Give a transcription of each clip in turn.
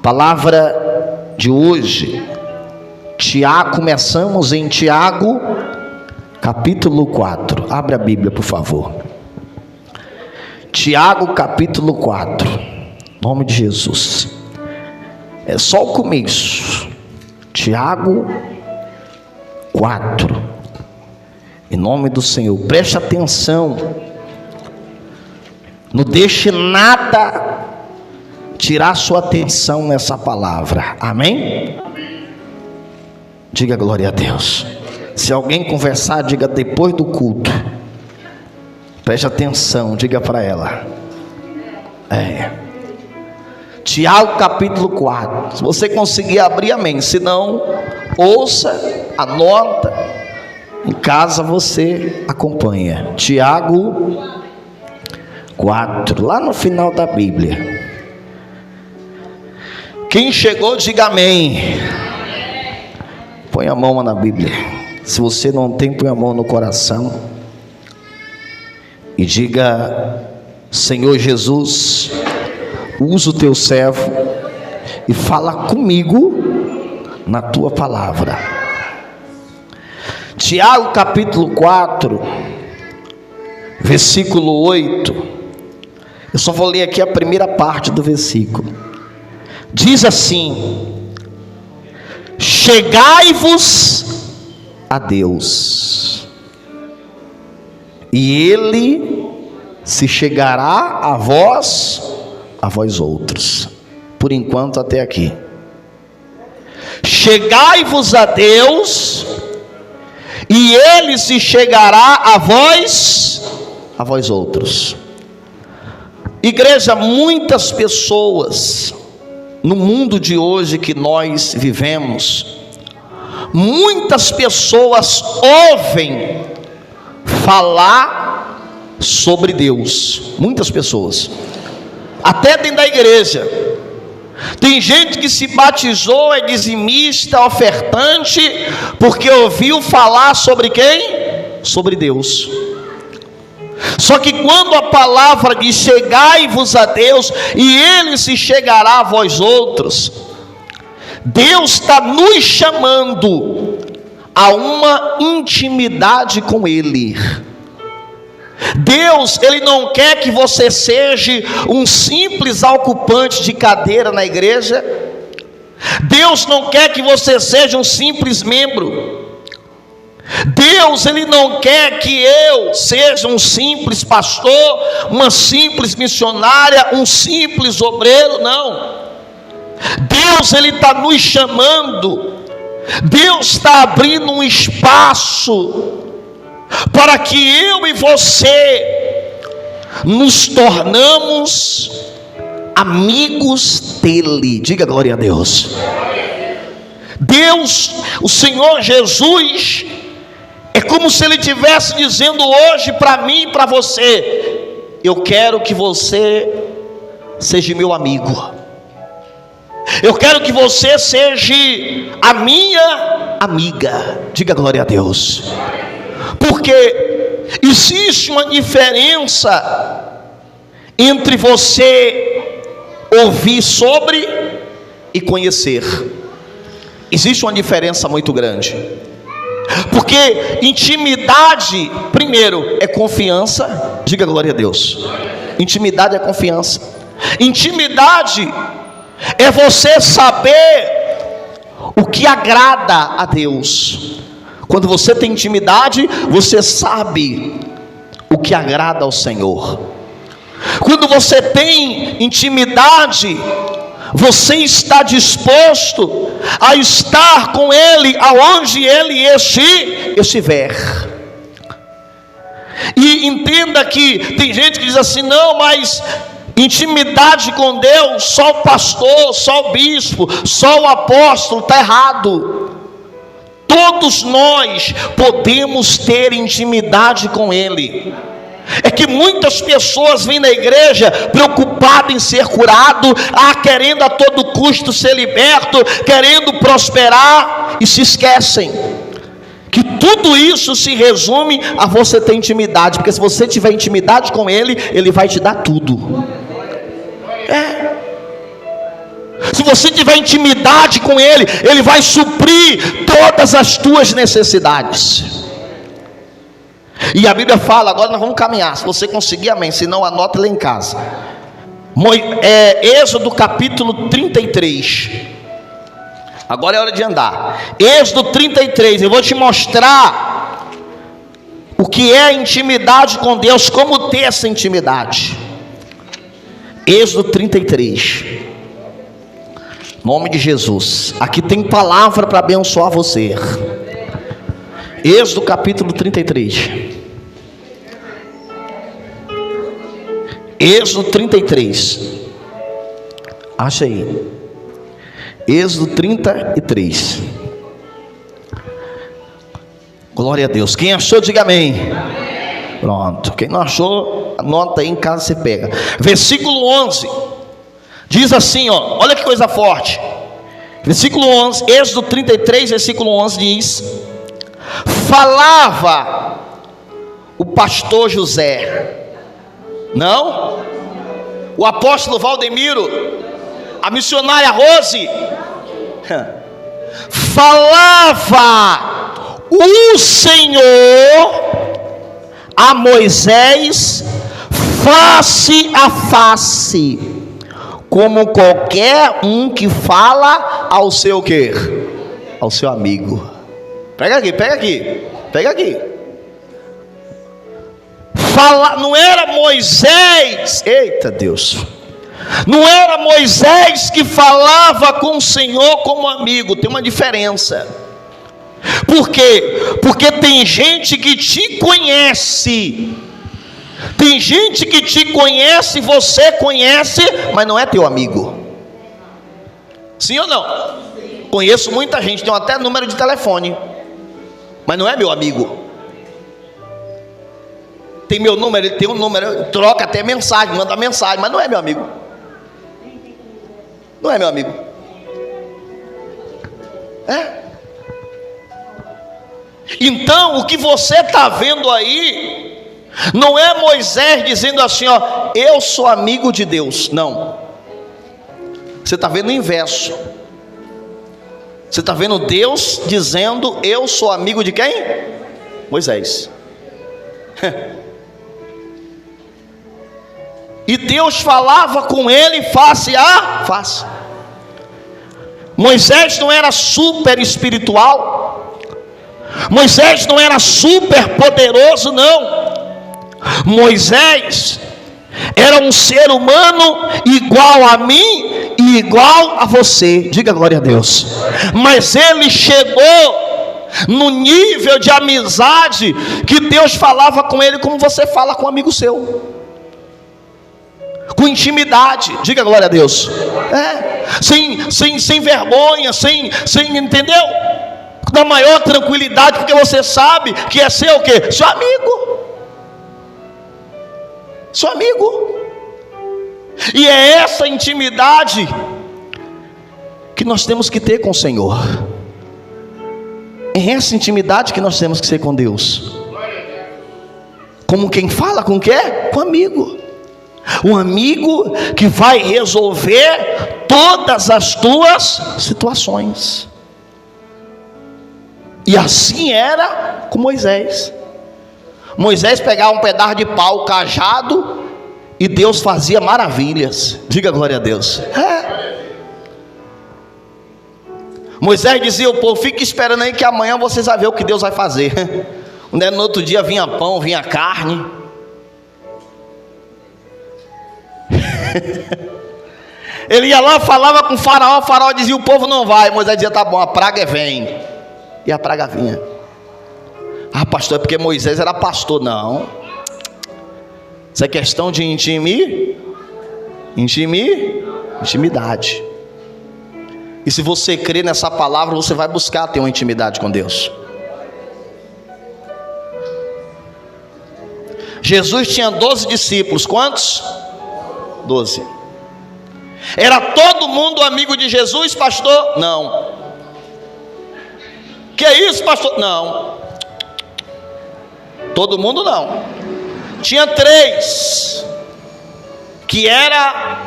Palavra de hoje, Tiago, começamos em Tiago, capítulo 4. Abre a Bíblia, por favor. Tiago, capítulo 4. Em nome de Jesus. É só o começo. Tiago 4. Em nome do Senhor. Preste atenção. Não deixe nada tirar sua atenção nessa palavra. Amém? Diga glória a Deus. Se alguém conversar, diga depois do culto. Preste atenção, diga para ela. Tiago capítulo 4. Se você conseguir abrir, amém. Se não, ouça, anota. Em casa você acompanha. Tiago 4, lá no final da Bíblia. Quem chegou, diga amém. Põe a mão na Bíblia. Se você não tem, põe a mão no coração e diga: Senhor Jesus, usa o teu servo e fala comigo na tua palavra. Tiago capítulo 4, versículo 8. Eu só vou ler aqui a primeira parte do versículo. Diz assim: chegai-vos a Deus, e Ele se chegará a vós outros. Por enquanto até aqui. Chegai-vos a Deus, e Ele se chegará a vós outros. Igreja, muitas pessoas no mundo de hoje que nós vivemos, muitas pessoas ouvem falar sobre Deus. Muitas pessoas, até dentro da igreja. Tem gente que se batizou, é dizimista, ofertante, porque ouviu falar sobre quem? Sobre Deus. Só que quando a palavra diz chegai-vos a Deus e Ele se chegará a vós outros, Deus está nos chamando a uma intimidade com Ele. Deus, Ele não quer que você seja um simples ocupante de cadeira na igreja. Deus não quer que você seja um simples membro. Deus, Ele não quer que eu seja um simples pastor, uma simples missionária, um simples obreiro, não. Deus, Ele está nos chamando. Deus está abrindo um espaço para que eu e você nos tornamos amigos dEle. Diga glória a Deus. Deus, o Senhor Jesus, é como se Ele estivesse dizendo hoje para mim e para você: eu quero que você seja meu amigo. Eu quero que você seja a minha amiga. Diga glória a Deus. Porque existe uma diferença entre você ouvir sobre e conhecer. Existe uma diferença muito grande. Porque intimidade, primeiro, é confiança. Diga glória a Deus. Intimidade é confiança. Intimidade é você saber o que agrada a Deus. Quando você tem intimidade, você sabe o que agrada ao Senhor. Quando você tem intimidade, você está disposto a estar com Ele aonde Ele estiver. E entenda que tem gente que diz assim: não, mas intimidade com Deus, só o pastor, só o bispo, só o apóstolo. Está errado. Todos nós podemos ter intimidade com Ele. É que muitas pessoas vêm na igreja preocupadas em ser curado, querendo a todo custo ser liberto, querendo prosperar, e se esquecem que tudo isso se resume a você ter intimidade. Porque se você tiver intimidade com Ele, Ele vai te dar tudo. Se você tiver intimidade com Ele, Ele vai suprir todas as tuas necessidades. E a Bíblia fala, agora nós vamos caminhar, se você conseguir, amém, se não, anota lá em casa. Êxodo capítulo 33. Agora é hora de andar. Êxodo 33, eu vou te mostrar o que é a intimidade com Deus, como ter essa intimidade. Êxodo 33. Em nome de Jesus. Aqui tem palavra para abençoar você. Êxodo capítulo 33. Êxodo 33. Acha aí. Êxodo 33. Glória a Deus. Quem achou, diga amém. Amém. Pronto. Quem não achou, anota aí em casa, você pega. Versículo 11. Diz assim, ó. Olha que coisa forte. Versículo 11. Êxodo 33, versículo 11 diz: falava o pastor José. Não? O apóstolo Valdemiro, a missionária Rose, falava o Senhor a Moisés face a face, como qualquer um que fala ao seu quê? Ao seu amigo. Pega aqui, pega aqui, pega aqui. Não era Moisés, eita Deus, não era Moisés que falava com o Senhor como amigo. Tem uma diferença. Por quê? Porque tem gente que te conhece, tem gente que te conhece, você conhece, mas não é teu amigo. Sim ou não? Conheço muita gente, tem até número de telefone, mas não é meu amigo. Tem meu número, ele tem um número, troca até mensagem, manda mensagem, mas não é meu amigo. Não é meu amigo. É. Então, o que você está vendo aí, não é Moisés dizendo assim, ó, eu sou amigo de Deus. Não. Você está vendo o inverso. Você está vendo Deus dizendo, eu sou amigo de quem? Moisés. E Deus falava com ele face a face. Moisés não era super espiritual, Moisés não era super poderoso, não. Moisés era um ser humano igual a mim e igual a você. Diga glória a Deus. Mas ele chegou no nível de amizade que Deus falava com ele como você fala com um amigo seu, com intimidade. Diga glória a Deus. Sem vergonha, sem entendeu? Na maior tranquilidade, porque você sabe que é seu o quê? Seu amigo. Seu amigo. E é essa intimidade que nós temos que ter com o Senhor. É essa intimidade que nós temos que ter com Deus. Como quem fala com o quê? Com amigo. Um amigo que vai resolver todas as tuas situações. E assim era com Moisés. Moisés pegava um pedaço de pau, cajado, e Deus fazia maravilhas. Diga glória a Deus. Moisés dizia ao povo, fique esperando aí que amanhã vocês vão ver o que Deus vai fazer. No outro dia vinha pão, vinha carne. Ele ia lá, falava com o faraó dizia, o povo não vai. Moisés dizia, tá bom, a praga vem. E a praga vinha. Ah, pastor, é porque Moisés era pastor. Não. Isso é questão de intimidade. E se você crê nessa palavra, você vai buscar ter uma intimidade com Deus. Jesus tinha 12 discípulos. Quantos? 12. Era todo mundo amigo de Jesus, pastor? Não. Que é isso, pastor? Não. Todo mundo não. Tinha 3 que era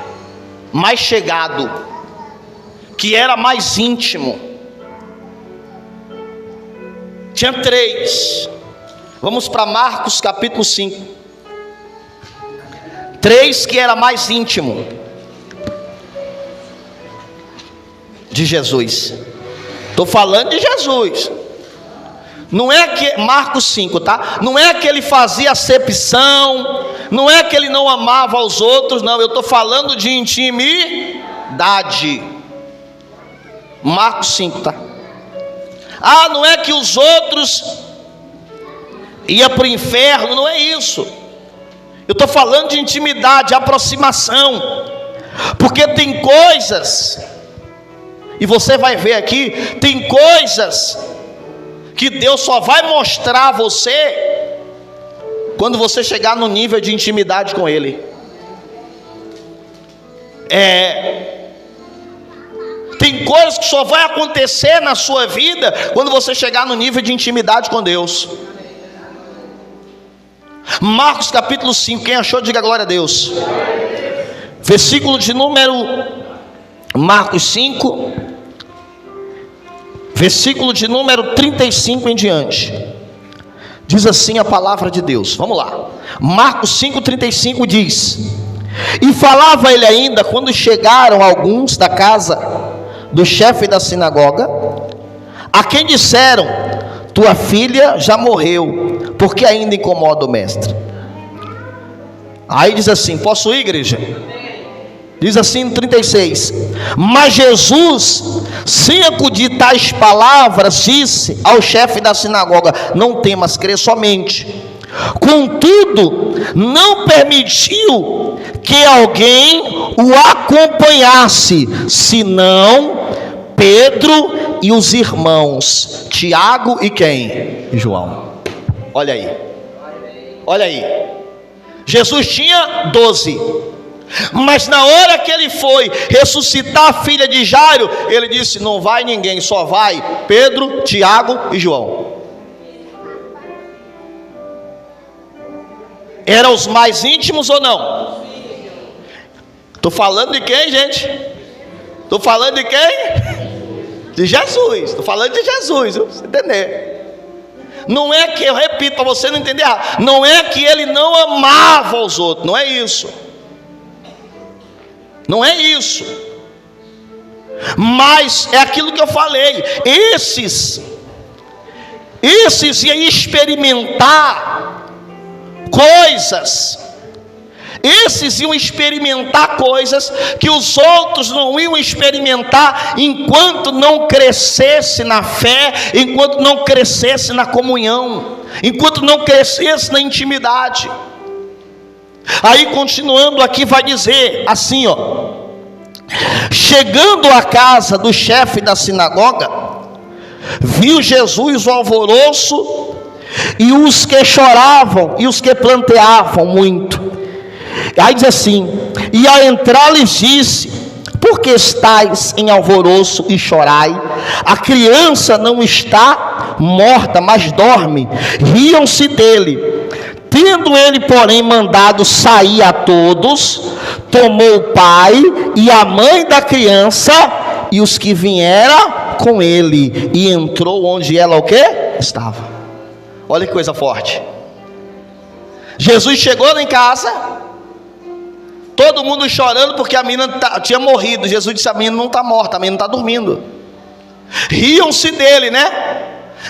mais chegado. que era mais íntimo. Tinha 3. Vamos para Marcos capítulo 5. 3 que era mais íntimo de Jesus. Estou falando de Jesus. Não é que Marcos 5, tá? Não é que ele fazia acepção, não é que ele não amava os outros, não. Eu estou falando de intimidade. Marcos 5, tá? Ah, não é que os outros iam para o inferno, não é isso. Eu estou falando de intimidade, aproximação. Porque tem coisas, e você vai ver aqui, tem coisas que Deus só vai mostrar a você quando você chegar no nível de intimidade com Ele. Tem coisas que só vai acontecer na sua vida quando você chegar no nível de intimidade com Deus. Marcos capítulo 5, quem achou, diga glória a Deus. Versículo de número Marcos 5, versículo de número 35 em diante. Diz assim a palavra de Deus. Vamos lá. Marcos 5:35 diz: E falava ele ainda quando chegaram alguns da casa do chefe da sinagoga, a quem disseram: Tua filha já morreu, porque ainda incomoda o mestre. Aí diz assim, posso ir, igreja? Diz assim no 36: Mas Jesus, sem acudir tais palavras, disse ao chefe da sinagoga: Não temas, crê somente. Contudo, não permitiu que alguém o acompanhasse, senão Pedro e os irmãos Tiago e quem? E João. Olha aí, olha aí. Jesus tinha 12, mas na hora que ele foi ressuscitar a filha de Jairo, ele disse: não vai ninguém, só vai Pedro, Tiago e João. Eram os mais íntimos ou não? Estou falando de quem, gente? Estou falando de quem? De Jesus. Estou falando de Jesus, viu? Você entender? Não é que, eu repito para você não entender errado, não é que ele não amava os outros, não é isso. Não é isso. Mas é aquilo que eu falei. Esses iam experimentar coisas. Esses iam experimentar coisas que os outros não iam experimentar enquanto não crescesse na fé, enquanto não crescesse na comunhão, enquanto não crescesse na intimidade. Aí continuando aqui vai dizer assim, ó: chegando à casa do chefe da sinagoga, viu Jesus o alvoroço e os que choravam e os que planteavam muito. Aí diz assim: e ao entrar lhes disse: por que estáis em alvoroço e chorai? A criança não está morta, mas dorme. Riam-se dele. Tendo ele, porém, mandado sair a todos, tomou o pai e a mãe da criança e os que vieram com ele, e entrou onde ela o quê? Estava. Olha que coisa forte. Jesus chegou em casa, todo mundo chorando porque a menina tinha morrido. Jesus disse: a menina não está morta, a menina está dormindo. Riam-se dele, né?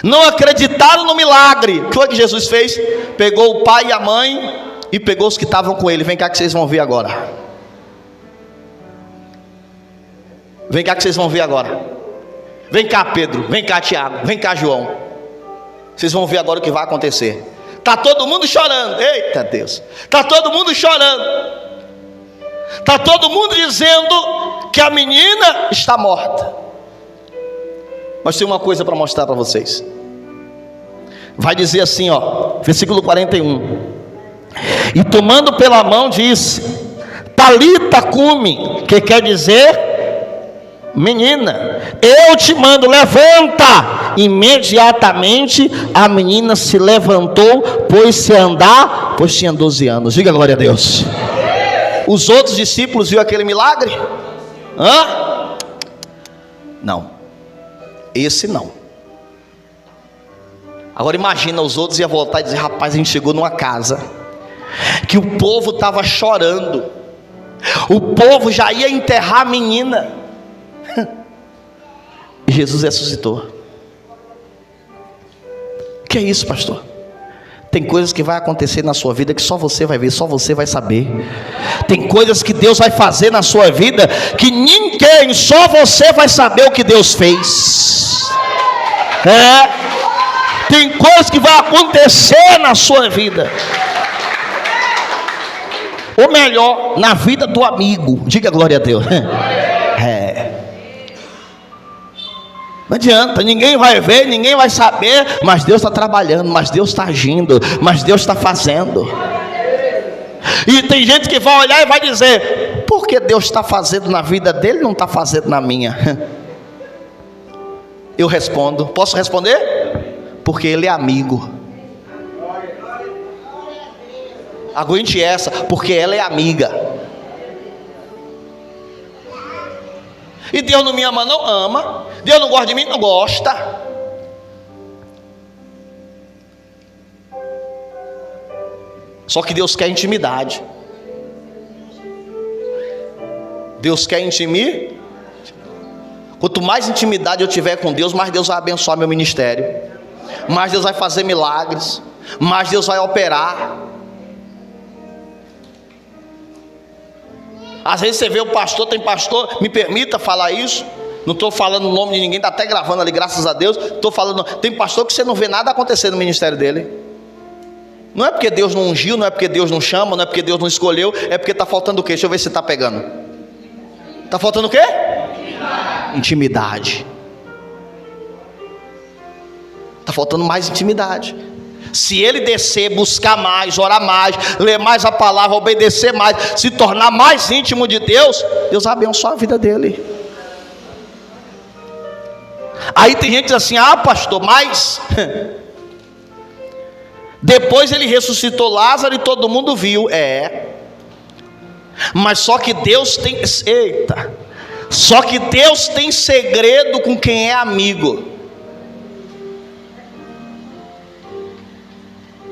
Não acreditaram no milagre. O que foi que Jesus fez? Pegou o pai e a mãe e pegou os que estavam com ele. Vem cá que vocês vão ver agora. Vem cá que vocês vão ver agora. Vem cá, Pedro, vem cá, Tiago, vem cá, João. Vocês vão ver agora o que vai acontecer. Está todo mundo chorando. Eita Deus. Está todo mundo chorando. Está todo mundo dizendo que a menina está morta. Mas tem uma coisa para mostrar para vocês. Vai dizer assim, ó, versículo 41. E tomando pela mão disse: Talita cumi, que quer dizer: menina, eu te mando, levanta. Imediatamente a menina se levantou, pôs-se a andar, pois tinha 12 anos. Diga glória a Deus. Os outros discípulos viram aquele milagre? Não, esse não. Agora imagina, os outros iam voltar e dizer: rapaz, a gente chegou numa casa que o povo estava chorando, o povo já ia enterrar a menina, e Jesus ressuscitou. O que é isso, pastor? Tem coisas que vai acontecer na sua vida que só você vai ver, só você vai saber. Tem coisas que Deus vai fazer na sua vida que ninguém, só você vai saber o que Deus fez. Tem coisas que vai acontecer na sua vida, ou melhor, na vida do amigo. Diga glória a Deus. Não adianta, ninguém vai ver, ninguém vai saber, mas Deus está trabalhando, mas Deus está agindo, mas Deus está fazendo. E tem gente que vai olhar e vai dizer: por que Deus está fazendo na vida dele e não está fazendo na minha? Eu respondo, posso responder? Porque ele é amigo. Aguente essa, porque ela é amiga. E Deus não me ama? Não ama. Deus não gosta de mim? Não gosta. Só que Deus quer intimidade. Deus quer intimidade. Quanto mais intimidade eu tiver com Deus, mais Deus vai abençoar meu ministério, mais Deus vai fazer milagres, mais Deus vai operar. Às vezes você vê o pastor, tem pastor, me permita falar isso, não estou falando o nome de ninguém, está até gravando ali, graças a Deus. Estou falando, tem pastor que você não vê nada acontecer no ministério dele. Não é porque Deus não ungiu, não é porque Deus não chama, não é porque Deus não escolheu, é porque está faltando o quê? Deixa eu ver se está pegando. Está faltando o quê? Intimidade. Está faltando mais intimidade. Se ele descer, buscar mais, orar mais, ler mais a palavra, obedecer mais, se tornar mais íntimo de Deus, Deus vai abençoar a vida dele. Aí tem gente que diz assim: ah, pastor, mas depois ele ressuscitou Lázaro e todo mundo viu. Mas só que Deus tem, só que Deus tem segredo com quem é amigo.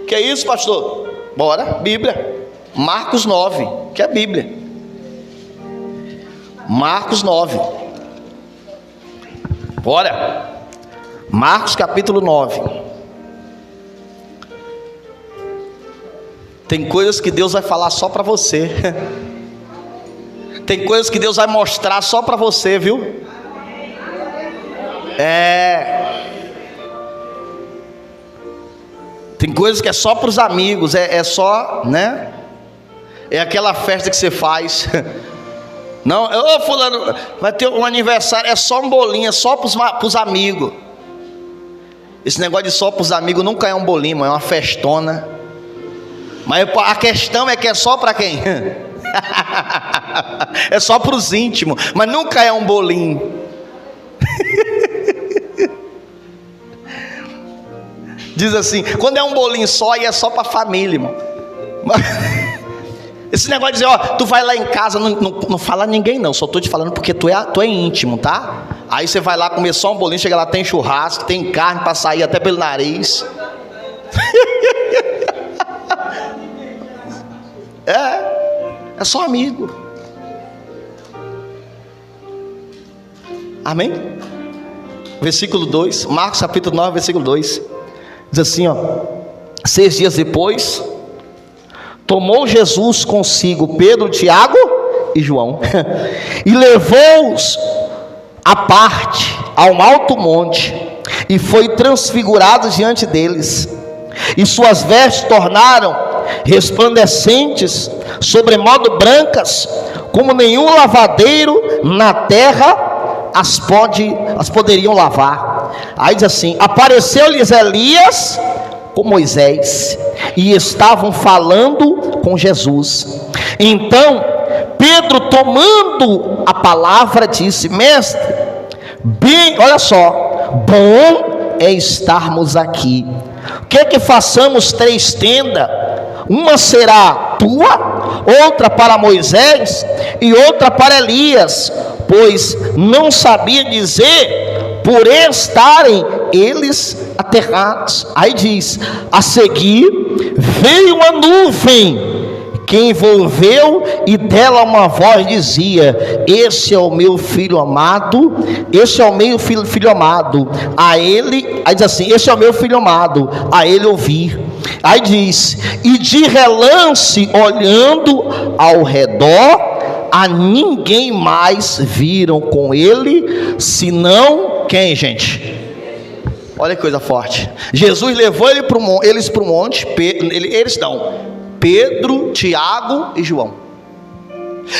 Que é isso, pastor? Bora, Bíblia, Marcos 9, que é a Bíblia, Marcos 9, bora, Marcos capítulo 9. Tem coisas que Deus vai falar só para você, tem coisas que Deus vai mostrar só para você, viu? Tem coisas que é só para os amigos, é só, né? É aquela festa que você faz. Não, ô fulano, vai ter um aniversário, é só um bolinho, é só para os amigos. Esse negócio de só para os amigos nunca é um bolinho, é uma festona. Mas a questão é que é só para quem? É só para os íntimos, mas nunca é um bolinho. Diz assim, quando é um bolinho só, e é só para a família, irmão. Esse negócio de dizer, ó, tu vai lá em casa, não fala a ninguém não, só estou te falando porque tu é íntimo, tá? Aí você vai lá comer só um bolinho, chega lá, tem churrasco, tem carne para sair até pelo nariz. É só amigo. Amém? Versículo 2, Marcos capítulo 9, versículo 2. Diz assim, ó: 6 dias depois, tomou Jesus consigo Pedro, Tiago e João, e levou-os à parte, a um alto monte, e foi transfigurado diante deles, e suas vestes tornaram resplandecentes, sobremodo brancas, como nenhum lavadeiro na terra as poderiam lavar. Aí diz assim: apareceu-lhes Elias com Moisés, e estavam falando com Jesus. Então Pedro, tomando a palavra, disse: mestre, bem, olha só, bom é estarmos aqui. O que é que façamos 3 tendas? Uma será tua, outra para Moisés e outra para Elias, pois não sabia dizer por estarem eles aterrados. Aí diz: a seguir veio uma nuvem que envolveu, e dela uma voz dizia: esse é o meu filho amado, esse é o meu filho amado, a ele, aí diz assim, esse é o meu filho amado, a ele ouvir. Aí diz: e de relance, olhando ao redor, a ninguém mais viram com ele, senão quem, gente? Olha que coisa forte. Jesus levou eles para o monte, Pedro, Tiago e João.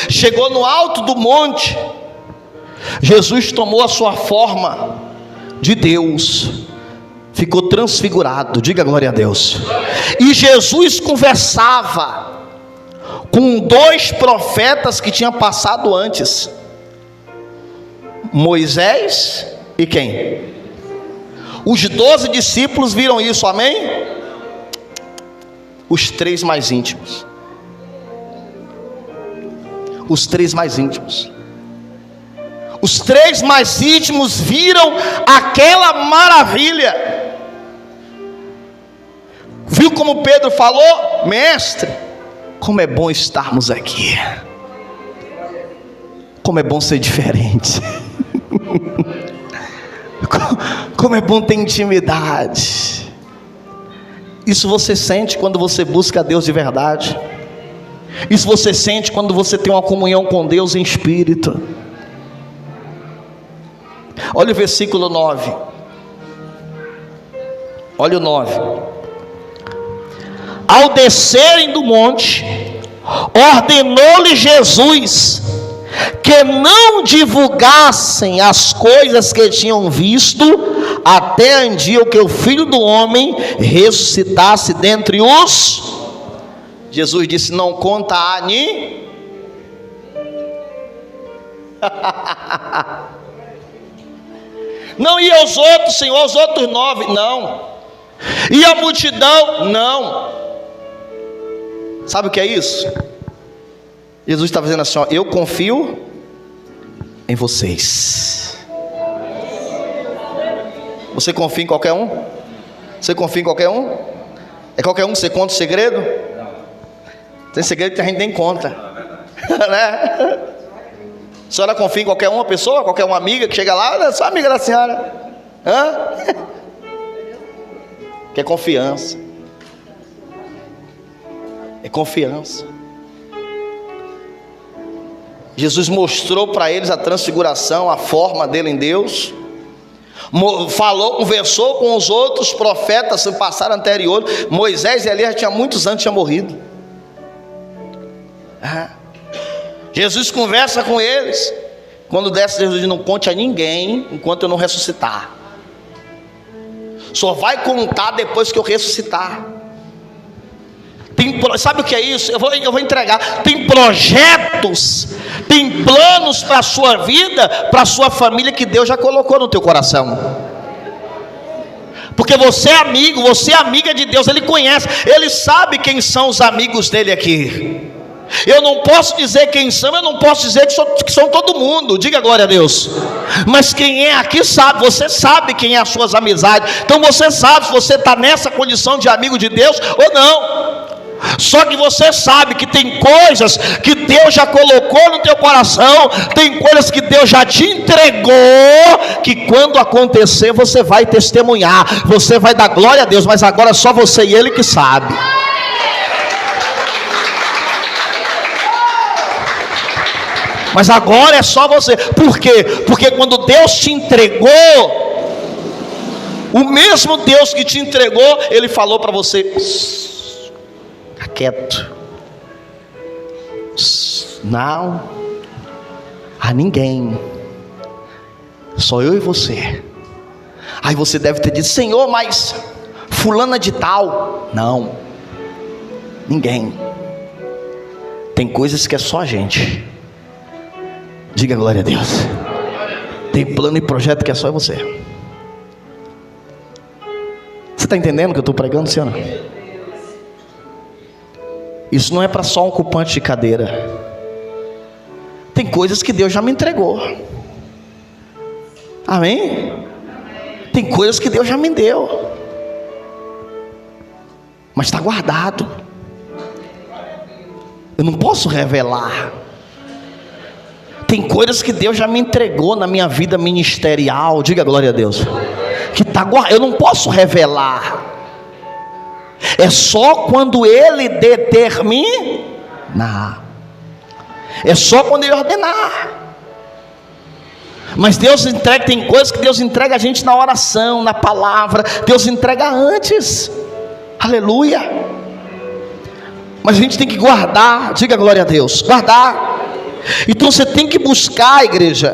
Chegou no alto do monte, Jesus tomou a sua forma de Deus, ficou transfigurado, diga glória a Deus. E Jesus conversava com 2 profetas que tinham passado antes, Moisés e quem? Os 12 discípulos viram isso, amém? Os 3 mais íntimos. Os 3 mais íntimos. Os 3 mais íntimos viram aquela maravilha. Viu como Pedro falou? Mestre, como é bom estarmos aqui. Como é bom ser diferente. Como é bom ter intimidade. Isso você sente quando você busca a Deus de verdade. Isso você sente quando você tem uma comunhão com Deus em espírito. Olha o versículo 9. Olha o 9. Ao descerem do monte, ordenou-lhe Jesus que não divulgassem as coisas que tinham visto, até o dia que o Filho do Homem ressuscitasse dentre os... Jesus disse: não conta a ninguém. Não, e aos outros, Senhor, aos outros 9, não. E a multidão, não. Sabe o que é isso? Jesus está dizendo assim, ó: eu confio em vocês. Você confia em qualquer um? Você confia em qualquer um? É qualquer um que você conta o segredo? Tem segredo que a gente nem conta, né? A senhora confia em qualquer uma pessoa, qualquer uma amiga que chega lá? Eu sou amiga da senhora. Hã? Que é confiança. É confiança. Jesus mostrou para eles a transfiguração, a forma dele em Deus. Falou, conversou com os outros profetas do passado anterior. Moisés e Elias já tinha muitos anos, tinha morrido. Jesus conversa com eles. Quando desce, Jesus diz: não conte a ninguém enquanto eu não ressuscitar. Só vai contar depois que eu ressuscitar. Sabe o que é isso? Eu vou entregar. Tem projetos, tem planos para a sua vida, para a sua família, que Deus já colocou no teu coração. Porque você é amigo, você é amiga de Deus. Ele conhece, Ele sabe quem são os amigos dele aqui. Eu não posso dizer quem são, eu não posso dizer que são todo mundo, diga glória a Deus. Mas quem é aqui sabe, você sabe quem é as suas amizades. Então você sabe se você está nessa condição de amigo de Deus ou não. Só que você sabe que tem coisas que Deus já colocou no teu coração, tem coisas que Deus já te entregou, que quando acontecer você vai testemunhar, você vai dar glória a Deus, mas agora só você e Ele que sabe. Mas agora é só você. Por quê? Porque quando Deus te entregou, o mesmo Deus que te entregou, Ele falou para você: fica quieto, não a ninguém, só eu e você. Aí você deve ter dito: Senhor, mas fulana de tal. Não, ninguém. Tem coisas que é só a gente. Diga glória a Deus. Tem plano e projeto que é só você. Você está entendendo o que eu estou pregando, senhora? Isso não é para só um ocupante de cadeira. Tem coisas que Deus já me entregou. Amém? Tem coisas que Deus já me deu, mas está guardado. Eu não posso revelar. Tem coisas que Deus já me entregou na minha vida ministerial. Diga glória a Deus. Que está guardado. Eu não posso revelar. É só quando Ele determinar. É só quando Ele ordenar. Mas Deus entrega, tem coisas que Deus entrega a gente na oração, na palavra. Deus entrega antes. Aleluia. Mas a gente tem que guardar. Diga glória a Deus. Guardar. Então você tem que buscar, igreja,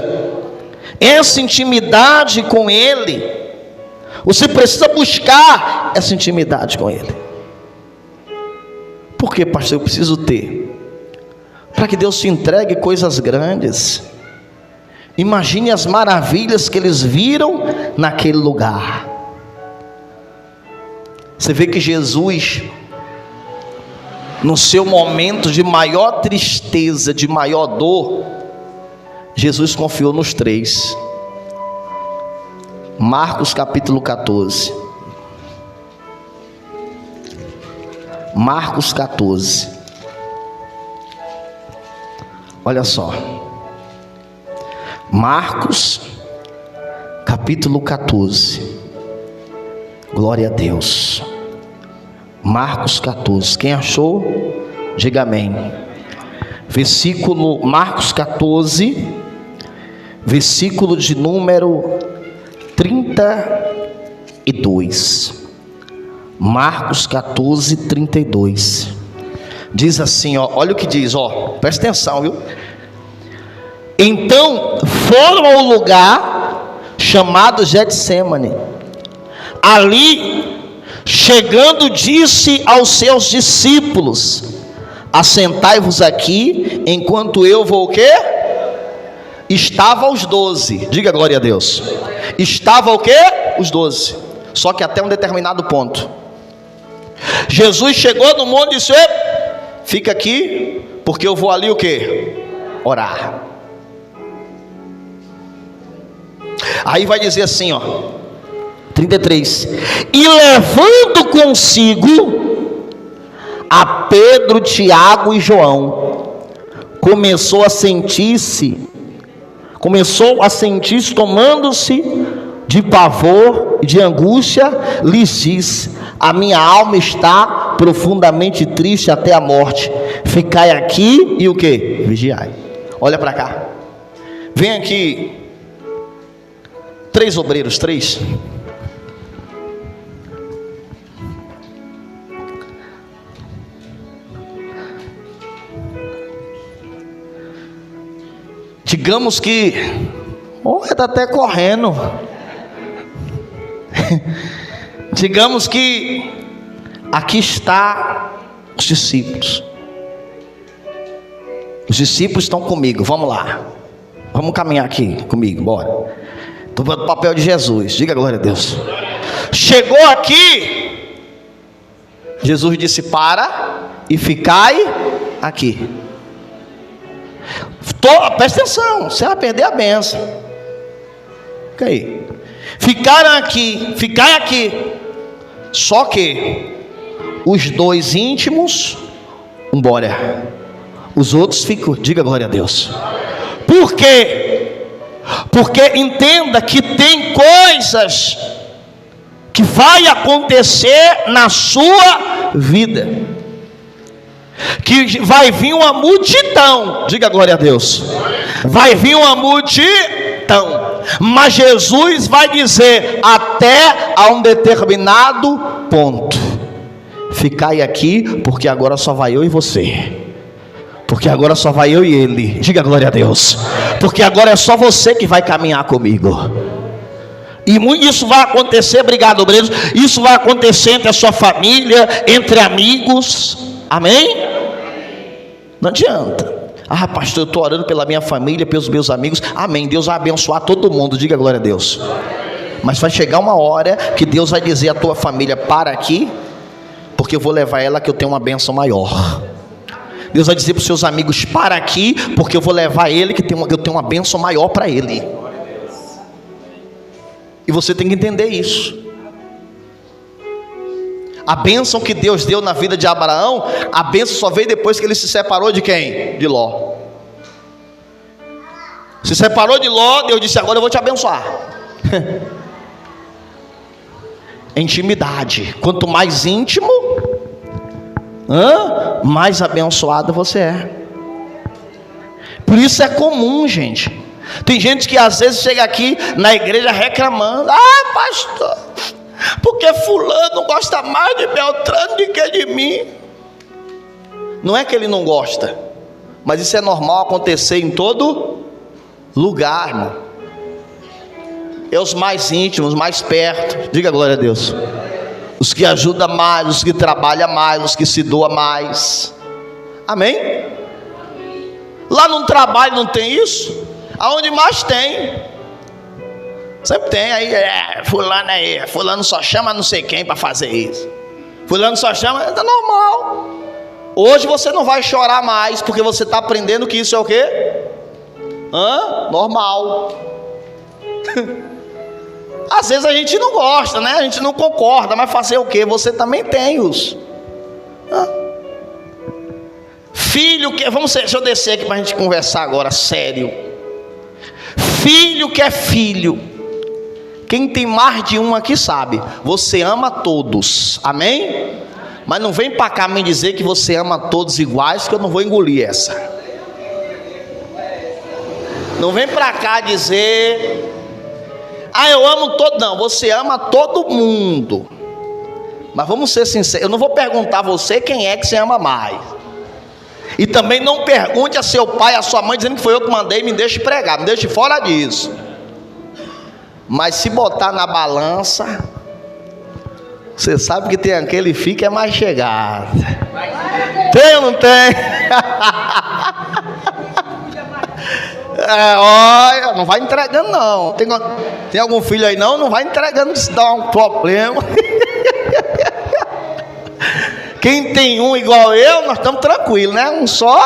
essa intimidade com Ele. Você precisa buscar essa intimidade com Ele. Por que, pastor, eu preciso ter? Para que Deus te entregue coisas grandes. Imagine as maravilhas que eles viram naquele lugar. Você vê que Jesus, no seu momento de maior tristeza, de maior dor, Jesus confiou nos três. Marcos capítulo 14. Marcos 14. Olha só. Marcos capítulo 14. Glória a Deus. Marcos 14. Quem achou? Diga amém. Marcos 14, versículo de número 32. Marcos 14, 32. Diz assim, ó, olha o que diz, ó, presta atenção, viu? Então foram ao lugar chamado Getsêmani. Ali, chegando, disse aos seus discípulos: assentai-vos aqui, enquanto eu vou o quê? Estava os 12. Diga glória a Deus. Estava o quê? Os 12. Só que até um determinado ponto. Jesus chegou no monte e disse: fica aqui, porque eu vou ali o quê? Orar. Aí vai dizer assim, ó, 33. E levando consigo a Pedro, Tiago e João, começou a sentir-se, tomando-se de pavor e de angústia, lhes diz: a minha alma está profundamente triste até a morte. Ficai aqui e o que? Vigiai. Olha para cá. Vem aqui. 3 obreiros, 3. Digamos que, está até correndo. Digamos que aqui está os discípulos. Os discípulos estão comigo. Vamos lá. Vamos caminhar aqui comigo, bora. Estou vendo o papel de Jesus. Diga glória a Deus. Chegou aqui, Jesus disse: para e ficai aqui. Presta atenção, você vai perder a bênção. Fica aí. Ficaram aqui, ficai aqui. Só que os 2 íntimos, embora. Os outros ficam. Diga glória a Deus. Por quê? Porque entenda que tem coisas que vai acontecer na sua vida, que vai vir uma multidão. Diga glória a Deus. Vai vir uma multidão, mas Jesus vai dizer até a um determinado ponto: ficai aqui, porque agora só vai eu e você. Porque agora só vai eu e ele. Diga glória a Deus. Porque agora é só você que vai caminhar comigo. E isso vai acontecer, obrigado, obreiros. Isso vai acontecer entre a sua família, entre amigos. Amém? Não adianta. Ah, pastor, eu estou orando pela minha família, pelos meus amigos. Amém. Deus vai abençoar todo mundo. Diga glória a Deus. Mas vai chegar uma hora que Deus vai dizer à tua família: para aqui, porque eu vou levar ela, que eu tenho uma bênção maior. Deus vai dizer para os seus amigos: para aqui, porque eu vou levar ele, que eu tenho uma bênção maior para ele. E você tem que entender isso. A bênção que Deus deu na vida de Abraão, a bênção só veio depois que ele se separou de quem? De Ló. Se separou de Ló, Deus disse: agora eu vou te abençoar. Intimidade. Quanto mais íntimo, mais abençoado você é. Por isso é comum, gente. Tem gente que às vezes chega aqui na igreja reclamando: ah, pastor, porque fulano gosta mais de Beltrano do que de mim. Não é que ele não gosta, mas isso é normal acontecer em todo lugar, irmão. É os mais íntimos, mais perto. Diga glória a Deus. Os que ajudam mais, os que trabalham mais, os que se doam mais. Amém? Lá no trabalho não tem isso? Aonde mais tem? Sempre tem aí, fulano só chama não sei quem para fazer isso. Fulano só chama, é normal. Hoje você não vai chorar mais, porque você está aprendendo que isso é o quê? Normal. Às vezes a gente não gosta, né? A gente não concorda, mas fazer o quê? Você também tem os filho que... deixa eu descer aqui para a gente conversar agora, sério. Filho que é filho. Quem tem mais de um aqui sabe. Você ama todos, amém? Mas não vem para cá me dizer que você ama todos iguais, que eu não vou engolir essa. Não vem para cá dizer: ah, eu amo todo. Não, você ama todo mundo. Mas vamos ser sinceros, eu não vou perguntar a você quem é que você ama mais. E também não pergunte a seu pai, a sua mãe, dizendo que foi eu que mandei, me deixe pregar, me deixe fora disso. Mas se botar na balança, você sabe que tem aquele filho que é mais chegado. Tem ou não tem? Olha, não vai entregando não. Tem algum filho aí não? Não vai entregando, se dá um problema. Quem tem um igual eu, nós estamos tranquilos, né? Um só.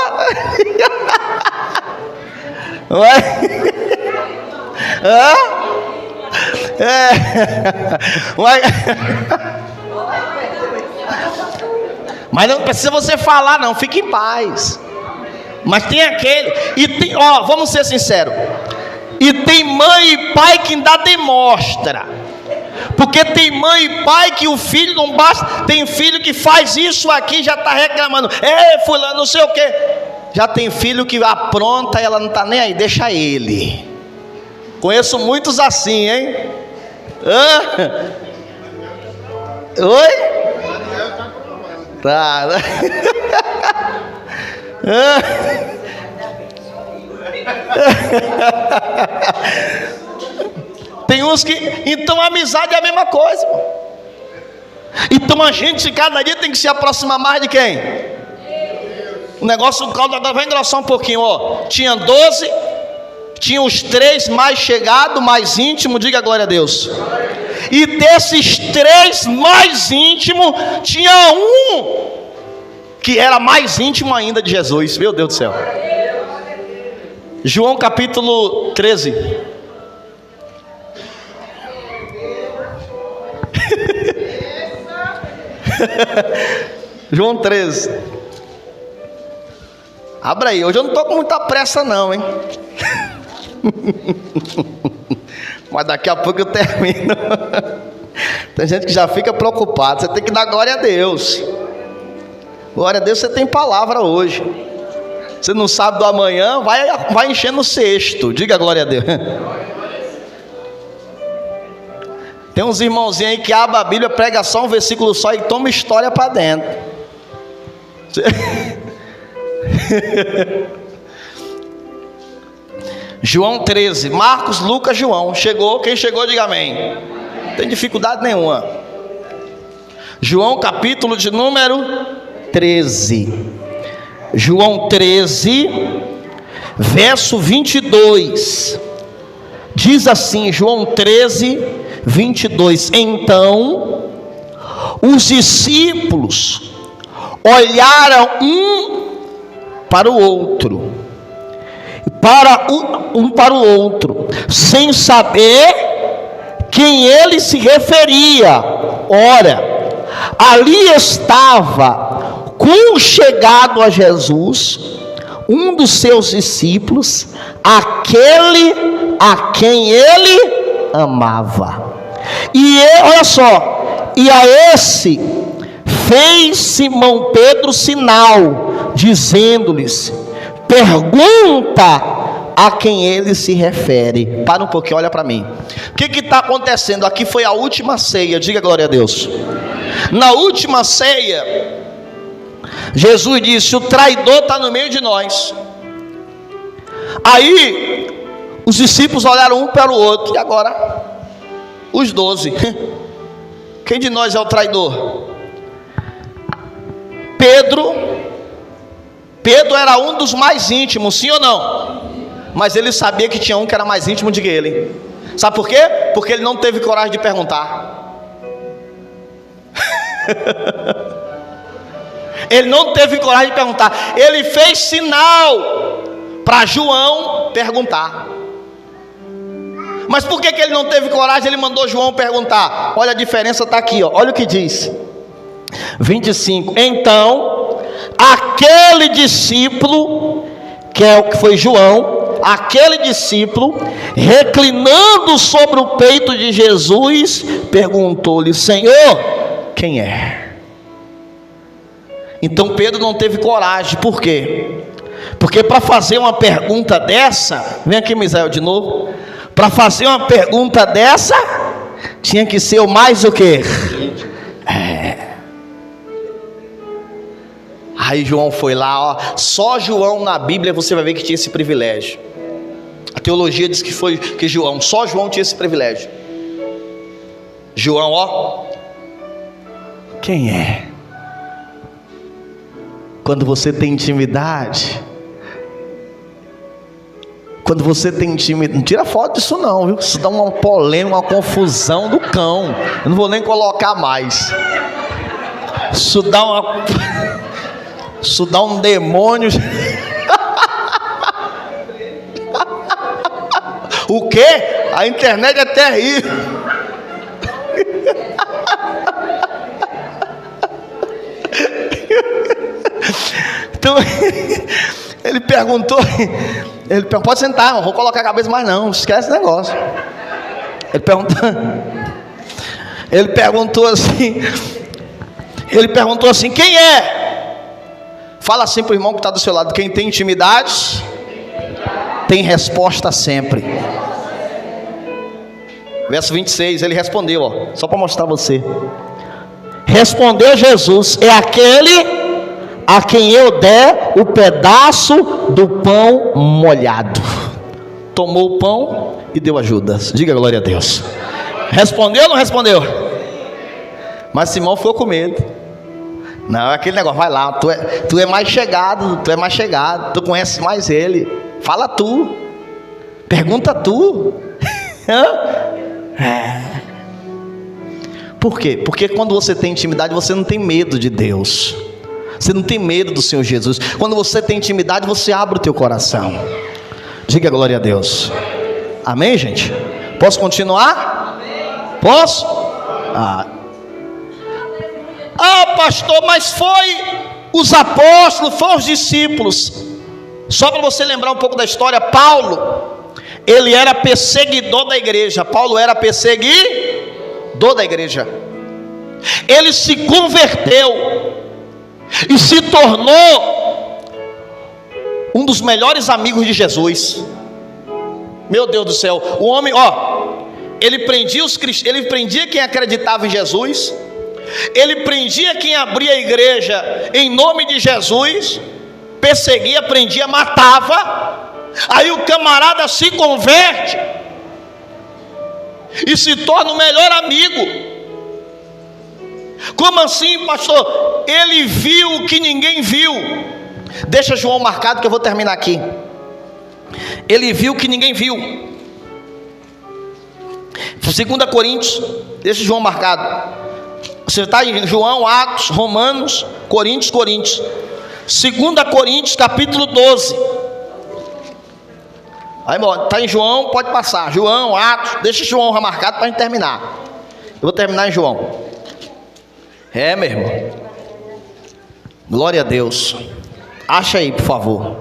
Mas não precisa você falar não, fique em paz. Mas tem aquele, e tem, vamos ser sinceros, e tem mãe e pai que ainda demonstra. Porque tem mãe e pai que o filho não basta. Tem filho que faz isso aqui, já está reclamando: fulano, não sei o que. Já tem filho que apronta e ela não está nem aí, deixa ele. Conheço muitos assim, hein? Oi? Tá. Tem uns que... Então a amizade é a mesma coisa. Então a gente cada dia tem que se aproximar mais de quem? O negócio, o caldo agora vai engrossar um pouquinho, Tinha 12, tinha os 3 mais chegados, mais íntimos, diga glória a Deus. E desses 3 mais íntimos, tinha um que era mais íntimo ainda de Jesus. Meu Deus do céu. João capítulo 13. João 13. Abra aí. Hoje eu não estou com muita pressa não, hein? Mas daqui a pouco eu termino. Tem gente que já fica preocupado. Você tem que dar glória a Deus. Glória a Deus, você tem palavra hoje. Você não sabe do amanhã, vai enchendo o cesto. Diga glória a Deus. Tem uns irmãozinhos aí que abre a Bíblia, prega só um versículo só e toma história para dentro. João 13, Marcos, Lucas, João. Chegou, quem chegou diga amém. Não tem dificuldade nenhuma. João capítulo de número 13. João 13, verso 22. Diz assim, João 13, 22. Então os discípulos olharam um para o outro, para o outro, sem saber quem ele se referia. Ora, ali estava conchegado a Jesus um dos seus discípulos, aquele a quem ele amava. E olha só, e a esse fez Simão Pedro sinal, dizendo-lhes: pergunta a quem ele se refere. Para um pouquinho, olha para mim. O que está acontecendo? Aqui foi a última ceia, diga glória a Deus. Na última ceia, Jesus disse: o traidor está no meio de nós. Aí os discípulos olharam um para o outro. E agora? Os 12. Quem de nós é o traidor? Pedro era um dos mais íntimos, sim ou não? Mas ele sabia que tinha um que era mais íntimo do que ele. Sabe por quê? Porque ele não teve coragem de perguntar. Ele não teve coragem de perguntar. Ele fez sinal para João perguntar. Mas por que ele não teve coragem? Ele mandou João perguntar. Olha, a diferença está aqui, ó. Olha o que diz 25. Então aquele discípulo, que foi João, aquele discípulo, reclinando sobre o peito de Jesus, perguntou-lhe: Senhor, quem é? Então Pedro não teve coragem. Por quê? Porque para fazer uma pergunta dessa, vem aqui Misael de novo, para fazer uma pergunta dessa, tinha que ser o mais o quê? Aí João foi lá, ó. Só João na Bíblia você vai ver que tinha esse privilégio. A teologia diz que João, só João tinha esse privilégio. João, ó, quem é? Quando você tem intimidade, não tira foto disso não, viu? Isso dá uma polêmica, uma confusão do cão. Eu não vou nem colocar mais. Isso dá um demônio. O quê? A internet é terrível. Então ele perguntou, pode sentar, não vou colocar a cabeça mais não, esquece esse negócio. Ele perguntou assim, quem é? Fala assim para o irmão que está do seu lado: quem tem intimidade tem resposta sempre. Verso 26, ele respondeu, ó, só para mostrar você. Respondeu Jesus: é aquele a quem eu der o pedaço do pão molhado. Tomou o pão e deu a Judas. Diga glória a Deus. Respondeu ou não respondeu? Mas Simão ficou com medo. Não, é aquele negócio, vai lá, tu é mais chegado, tu conheces mais ele. Fala tu, pergunta tu. Por quê? Porque quando você tem intimidade, você não tem medo de Deus. Você não tem medo do Senhor Jesus. Quando você tem intimidade, você abre o teu coração. Diga glória a Deus. Amém, gente? Posso continuar? Posso? Pastor, mas foi os apóstolos, foi os discípulos. Só para você lembrar um pouco da história, Paulo, ele era perseguidor da igreja. Paulo era perseguidor da igreja. Ele se converteu e se tornou um dos melhores amigos de Jesus. Meu Deus do céu, o homem, ele prendia quem acreditava em Jesus, ele prendia quem abria a igreja em nome de Jesus, perseguia, prendia, matava. Aí o camarada se converte e se torna o melhor amigo. Como assim, pastor? Ele viu o que ninguém viu. Deixa João marcado que eu vou terminar aqui. Ele viu o que ninguém viu. 2 Coríntios, deixa João marcado. Você está em João, Atos, Romanos, Coríntios. 2 Coríntios capítulo 12. Aí, está em João, pode passar. João, Atos, deixa João remarcado para a gente terminar. Eu vou terminar em João. Meu irmão. Glória a Deus. Acha aí, por favor.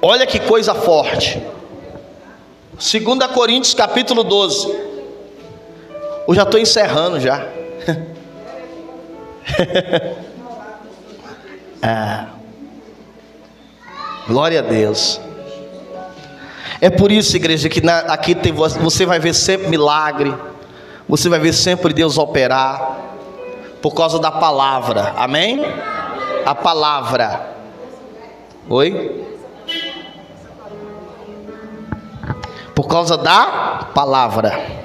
Olha que coisa forte. 2 Coríntios capítulo 12. Eu já estou encerrando já. Glória a Deus. É por isso, igreja, que aqui você vai ver sempre milagre. Você vai ver sempre Deus operar. Por causa da palavra. Amém? A palavra. Oi? Por causa da palavra.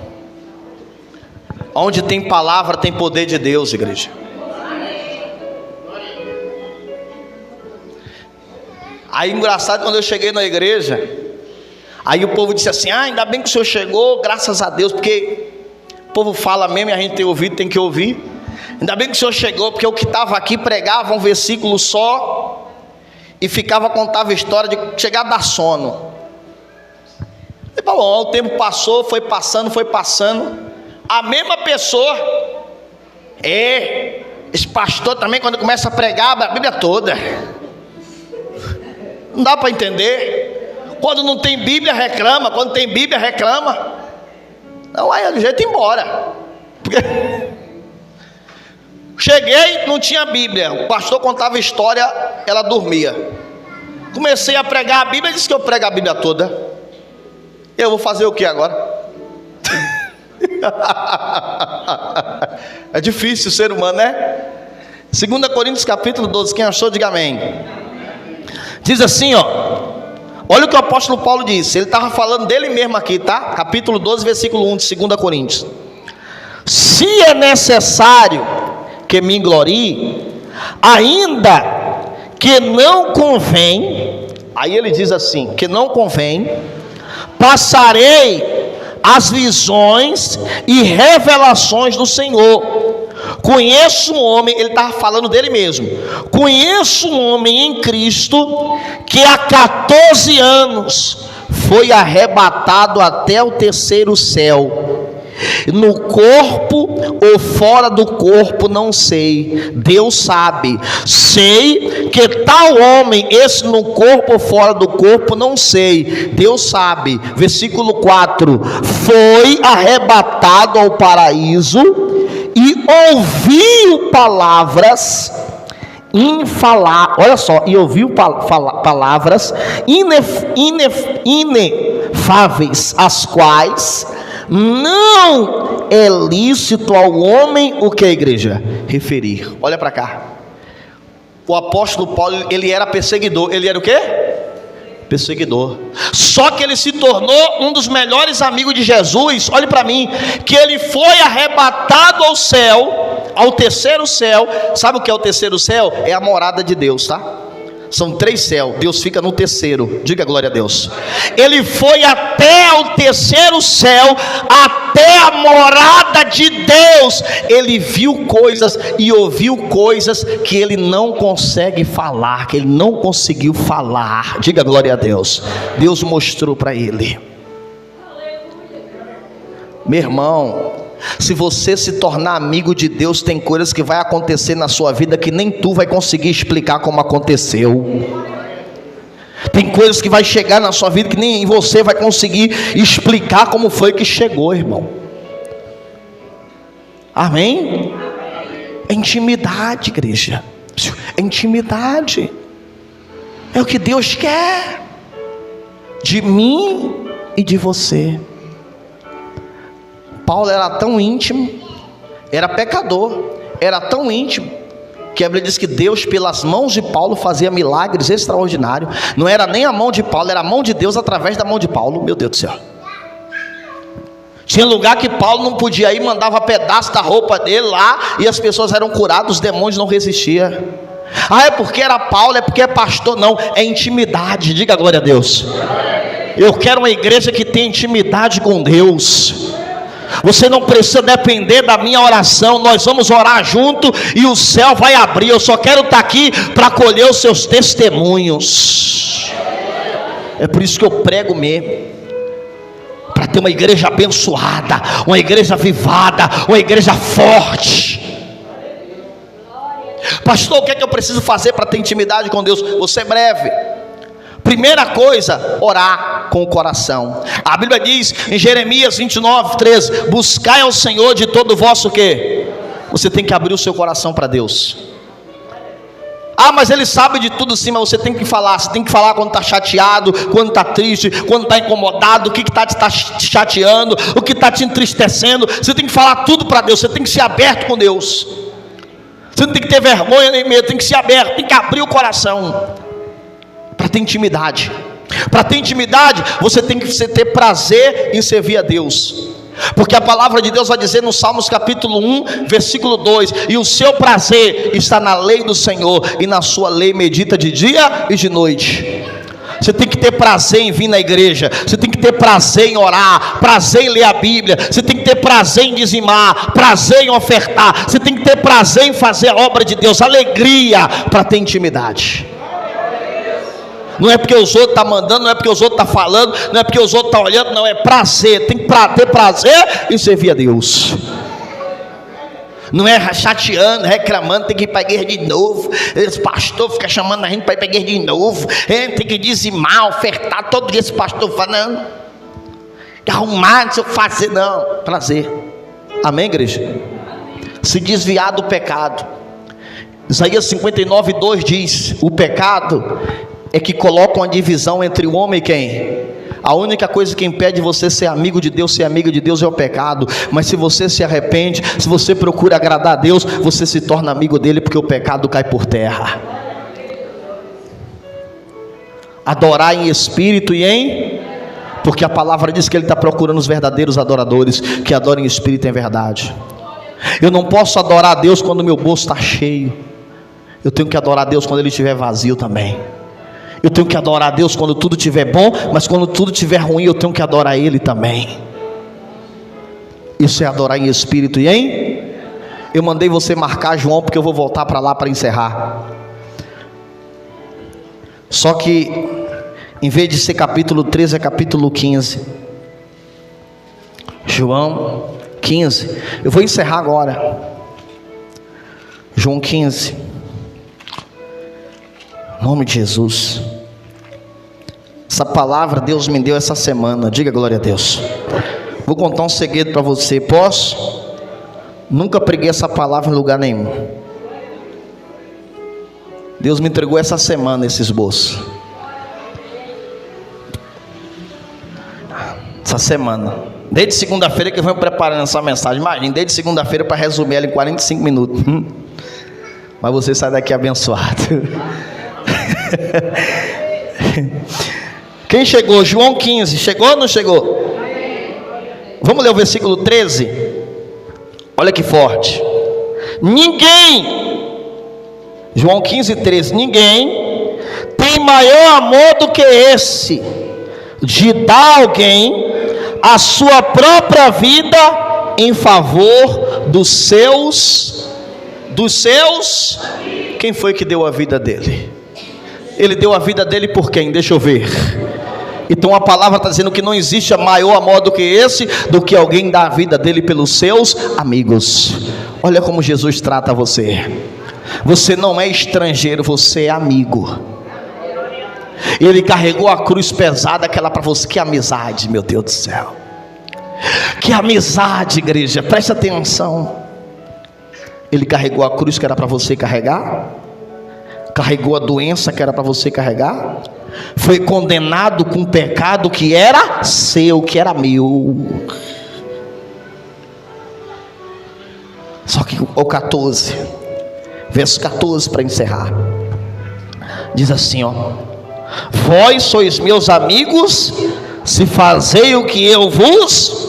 Onde tem palavra tem poder de Deus, igreja. Aí engraçado, quando eu cheguei na igreja, aí o povo disse assim: ainda bem que o senhor chegou, graças a Deus, porque o povo fala mesmo e a gente tem ouvido, tem que ouvir. Ainda bem que o senhor chegou, porque o que estava aqui pregava um versículo só e contava a história de chegar a dar sono. E bom, o tempo passou, foi passando. A mesma pessoa, esse pastor também, quando começa a pregar a Bíblia toda. Não dá para entender. Quando não tem Bíblia, reclama. Quando tem Bíblia, reclama. Não, aí é do jeito de ir embora. Porque... Cheguei, não tinha Bíblia. O pastor contava a história, ela dormia. Comecei a pregar a Bíblia, disse que eu prego a Bíblia toda. Eu vou fazer o que agora? É difícil o ser humano, né? 2 Coríntios capítulo 12, quem achou, diga amém. Diz assim, olha o que o apóstolo Paulo disse. Ele estava falando dele mesmo aqui, tá? Capítulo 12, versículo 1 de 2 Coríntios. Se é necessário que me glorie, ainda que não convém, aí ele diz assim, que não convém, passarei as visões e revelações do Senhor. Conheço um homem, ele estava falando dele mesmo. Conheço um homem em Cristo que há 14 anos foi arrebatado até o terceiro céu. No corpo ou fora do corpo, não sei. Deus sabe. Sei que tal homem, esse no corpo ou fora do corpo, não sei. Deus sabe. Versículo 4: foi arrebatado ao paraíso e ouviu palavras olha só, e ouviu palavras inefáveis, as quais não é lícito ao homem, o que, igreja? Referir. Olha para cá. O apóstolo Paulo, ele era perseguidor. Ele era o quê? Perseguidor. Só que ele se tornou um dos melhores amigos de Jesus. Olhe para mim, que ele foi arrebatado ao céu, ao terceiro céu. Sabe o que é o terceiro céu? É a morada de Deus, tá? São 3 céus, Deus fica no terceiro. Diga glória a Deus. Ele foi até o terceiro céu, até a morada de Deus. Ele viu coisas e ouviu coisas que ele não consegue falar, que ele não conseguiu falar. Diga glória a Deus. Deus mostrou para ele. Meu irmão, se você se tornar amigo de Deus, tem coisas que vai acontecer na sua vida que nem tu vai conseguir explicar como aconteceu. Tem coisas que vai chegar na sua vida que nem você vai conseguir explicar como foi que chegou, irmão. Amém? É intimidade, igreja. É intimidade. É o que Deus quer de mim e de você. Paulo era tão íntimo, era pecador, era tão íntimo, que a Bíblia diz que Deus, pelas mãos de Paulo, fazia milagres extraordinários. Não era nem a mão de Paulo, era a mão de Deus através da mão de Paulo. Meu Deus do céu. Tinha lugar que Paulo não podia ir, mandava pedaço da roupa dele lá, e as pessoas eram curadas, os demônios não resistiam. É porque era Paulo, é porque é pastor. Não, é intimidade. Diga glória a Deus. Eu quero uma igreja que tenha intimidade com Deus. Você não precisa depender da minha oração. Nós vamos orar junto e o céu vai abrir. Eu só quero estar aqui para colher os seus testemunhos. É por isso que eu prego mesmo, para ter uma igreja abençoada, uma igreja avivada, uma igreja forte. Pastor, o que é que eu preciso fazer para ter intimidade com Deus? Vou ser breve. Primeira coisa, orar com o coração. A Bíblia diz em Jeremias 29:13: buscai ao Senhor de todo o vosso quê? Você tem que abrir o seu coração para Deus. Ah, mas Ele sabe de tudo sim, mas você tem que falar. Você tem que falar quando está chateado, quando está triste, quando está incomodado, o que está te chateando, o que está te entristecendo. Você tem que falar tudo para Deus. Você tem que ser aberto com Deus. Você não tem que ter vergonha nem medo, tem que ser aberto, tem que abrir o coração para ter intimidade. Para ter intimidade, você tem que ter prazer em servir a Deus, porque a palavra de Deus vai dizer no Salmos capítulo 1, versículo 2: e o seu prazer está na lei do Senhor, e na sua lei medita de dia e de noite. Você tem que ter prazer em vir na igreja, você tem que ter prazer em orar, prazer em ler a Bíblia, você tem que ter prazer em dizimar, prazer em ofertar, você tem que ter prazer em fazer a obra de Deus, alegria para ter intimidade. Não é porque os outros estão mandando, não é porque os outros estão falando, não é porque os outros estão olhando, não, é prazer. Tem que ter prazer em servir a Deus. Não é chateando, reclamando, tem que ir para a igreja de novo. Esse pastor fica chamando a gente para ir para a igreja de novo. Tem que dizimar, ofertar. Todo dia esse pastor falando, arrumar, não sei o que fazer. Não, prazer. Amém, igreja? Se desviar do pecado. Isaías 59:2 diz: o pecado é que coloca uma divisão entre o homem e quem? A única coisa que impede você ser amigo de Deus, ser amigo de Deus, é o pecado. Mas se você se arrepende, se você procura agradar a Deus, você se torna amigo dele, porque o pecado cai por terra. Adorar em espírito e em... porque a palavra diz que ele está procurando os verdadeiros adoradores, que adoram em espírito e em verdade. Eu não posso adorar a Deus quando meu bolso está cheio. Eu tenho que adorar a Deus quando ele estiver vazio também. Eu tenho que adorar a Deus quando tudo estiver bom, mas quando tudo estiver ruim, eu tenho que adorar Ele também. Isso é adorar em espírito e em... Eu mandei você marcar João, porque eu vou voltar para lá para encerrar. Só que, em vez de ser capítulo 13, é capítulo 15. João 15. Eu vou encerrar agora. João 15. Em nome de Jesus. Essa palavra Deus me deu essa semana. Diga glória a Deus. Vou contar um segredo para você. Posso? Nunca preguei essa palavra em lugar nenhum. Deus me entregou essa semana esse esboço. Essa semana. Desde segunda-feira que eu venho preparando essa mensagem. Imagina, desde segunda-feira para resumir ela em 45 minutos. Mas você sai daqui abençoado. Quem chegou? João 15. Chegou ou não chegou? Vamos ler o versículo 13. Olha que forte. Ninguém, João 15:13, ninguém tem maior amor do que esse, de dar a alguém a sua própria vida em favor dos seus. Quem foi que deu a vida dele? Ele deu a vida dele por quem? Deixa eu ver. Então a palavra está dizendo que não existe maior amor do que esse, do que alguém dar a vida dele pelos seus amigos. Olha como Jesus trata você. Você não é estrangeiro, você é amigo. Ele carregou a cruz pesada, aquela para você. Que amizade, meu Deus do céu. Que amizade, igreja, presta atenção. Ele carregou a cruz que era para você carregar, carregou a doença que era para você carregar, foi condenado com o pecado que era seu, que era meu. Só que o 14, verso 14, para encerrar, diz assim, ó: vós sois meus amigos, se fazei o que eu vos...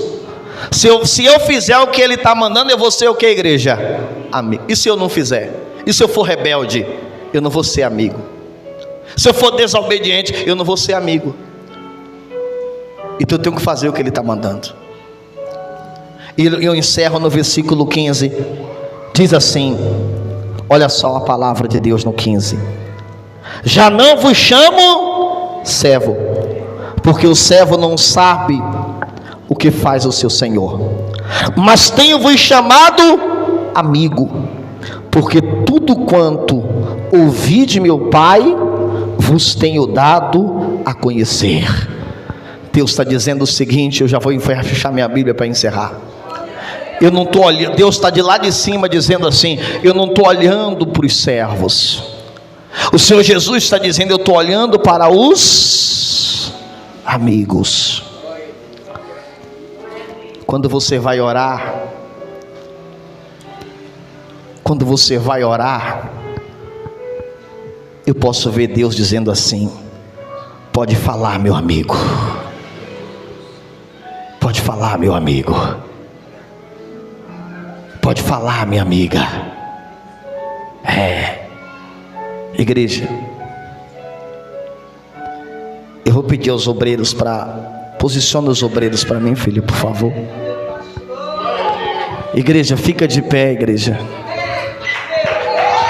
Se eu fizer o que ele está mandando, eu vou ser o que, igreja? Amigo. E se eu não fizer? E se eu for rebelde? Eu não vou ser amigo. Se eu for desobediente, eu não vou ser amigo. Então eu tenho que fazer o que ele está mandando. E eu encerro no versículo 15. Diz assim, olha só a palavra de Deus no 15: já não vos chamo servo, porque o servo não sabe o que faz o seu senhor, mas tenho-vos chamado amigo, porque tudo quanto ouvi de meu Pai vos tenho dado a conhecer. Deus está dizendo o seguinte, eu já vou fechar minha Bíblia para encerrar. Eu não estou olhando, Deus está de lá de cima dizendo assim, eu não estou olhando para os servos. O Senhor Jesus está dizendo, eu estou olhando para os amigos. Quando você vai orar, eu posso ver Deus dizendo assim: pode falar, meu amigo. Pode falar, meu amigo. Pode falar, minha amiga. Igreja, eu vou pedir aos obreiros posicione os obreiros para mim, filho, por favor. Igreja, fica de pé, igreja.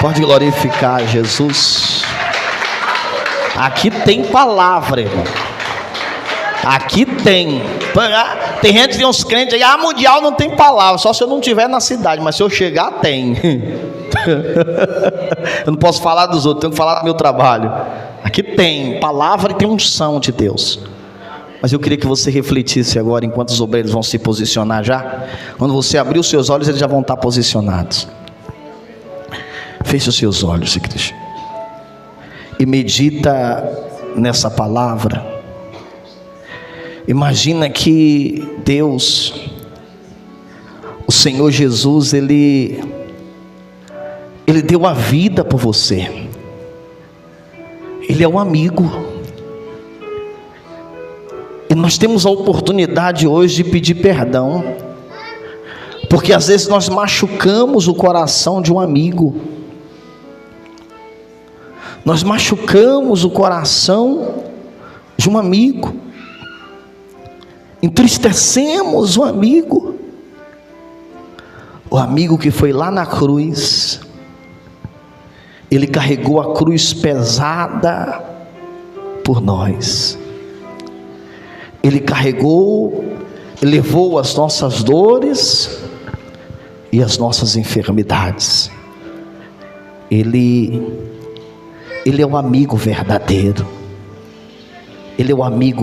Pode glorificar Jesus. Aqui tem palavra, irmão. Aqui tem. Tem gente, tem uns crentes aí, mundial não tem palavra, só se eu não estiver na cidade, mas se eu chegar, tem. Eu não posso falar dos outros, tenho que falar do meu trabalho. Aqui tem palavra e tem unção de Deus. Mas eu queria que você refletisse agora, enquanto os obreiros vão se posicionar já. Quando você abrir os seus olhos, eles já vão estar posicionados. Feche os seus olhos, igreja, e medita nessa palavra. Imagina que Deus, o Senhor Jesus, Ele deu a vida por você. Ele é um amigo. E nós temos a oportunidade hoje de pedir perdão, porque às vezes nós machucamos o coração de um amigo. Nós machucamos o coração de um amigo. Entristecemos o amigo que foi lá na cruz. Ele carregou a cruz pesada por nós. Ele carregou, levou as nossas dores e as nossas enfermidades. Ele é o amigo verdadeiro. Ele é o amigo